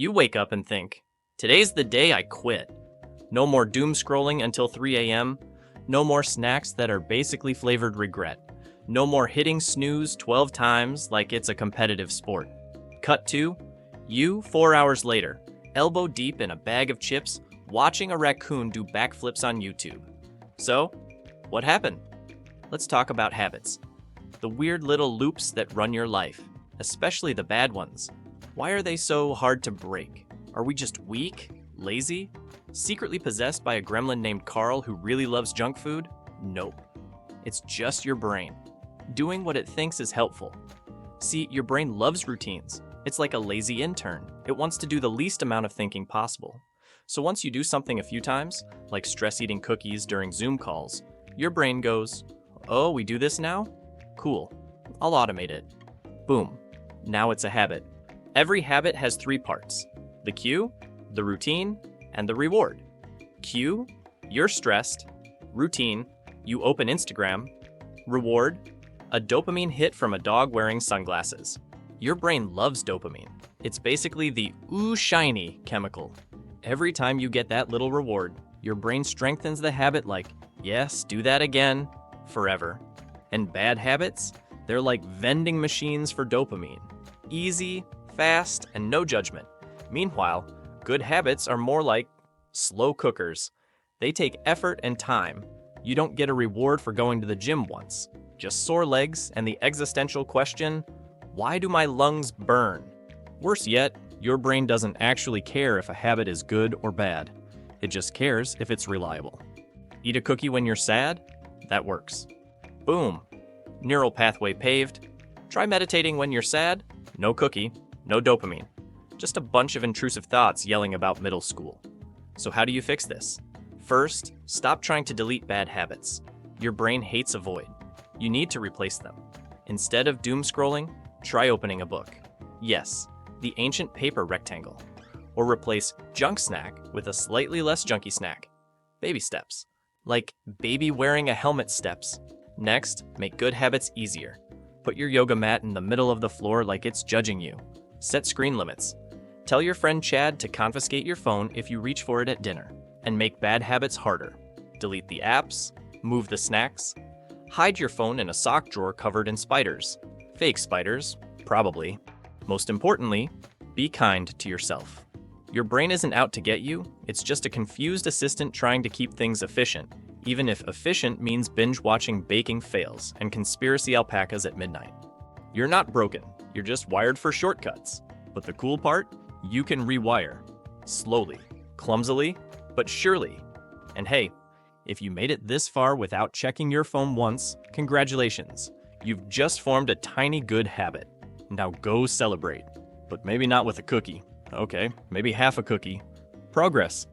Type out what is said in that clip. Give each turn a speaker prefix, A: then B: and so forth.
A: You wake up and think, today's the day I quit. No more doom scrolling until 3 a.m. No more snacks that are basically flavored regret. No more hitting snooze 12 times like it's a competitive sport. Cut to, you 4 hours later, elbow deep in a bag of chips, watching a raccoon do backflips on YouTube. So, what happened? Let's talk about habits. The weird little loops that run your life, especially the bad ones. Why are they so hard to break? Are we just weak, lazy, secretly possessed by a gremlin named Carl who really loves junk food? Nope. It's just your brain, doing what it thinks is helpful. See, your brain loves routines. It's like a lazy intern. It wants to do the least amount of thinking possible. So once you do something a few times, like stress eating cookies during Zoom calls, your brain goes, oh, we do this now? Cool. I'll automate it. Boom. Now it's a habit. Every habit has 3 parts: the cue, the routine, and the reward. Cue, you're stressed. Routine, you open Instagram. Reward, a dopamine hit from a dog wearing sunglasses. Your brain loves dopamine. It's basically the ooh shiny chemical. Every time you get that little reward, your brain strengthens the habit like, yes, do that again, forever. And bad habits? They're like vending machines for dopamine. Easy, fast, and no judgment. Meanwhile, good habits are more like slow cookers. They take effort and time. You don't get a reward for going to the gym once. Just sore legs and the existential question, why do my lungs burn? Worse yet, your brain doesn't actually care if a habit is good or bad. It just cares if it's reliable. Eat a cookie when you're sad? That works. Boom. Neural pathway paved. Try meditating when you're sad? No cookie, no dopamine. Just a bunch of intrusive thoughts yelling about middle school. So how do you fix this? First, stop trying to delete bad habits. Your brain hates a void. You need to replace them. Instead of doom scrolling, try opening a book. Yes, the ancient paper rectangle. Or replace junk snack with a slightly less junky snack. Baby steps. Like baby wearing a helmet steps. Next, make good habits easier. Put your yoga mat in the middle of the floor like it's judging you. Set screen limits. Tell your friend Chad to confiscate your phone if you reach for it at dinner. And make bad habits harder. Delete the apps, move the snacks. Hide your phone in a sock drawer covered in spiders. Fake spiders, probably. Most importantly, be kind to yourself. Your brain isn't out to get you, it's just a confused assistant trying to keep things efficient, even if efficient means binge-watching baking fails and conspiracy alpacas at midnight. You're not broken, you're just wired for shortcuts. But the cool part? You can rewire. Slowly, clumsily, but surely. And hey, if you made it this far without checking your phone once, congratulations. You've just formed a tiny good habit. Now go celebrate. But maybe not with a cookie. Okay, maybe half a cookie. Progress.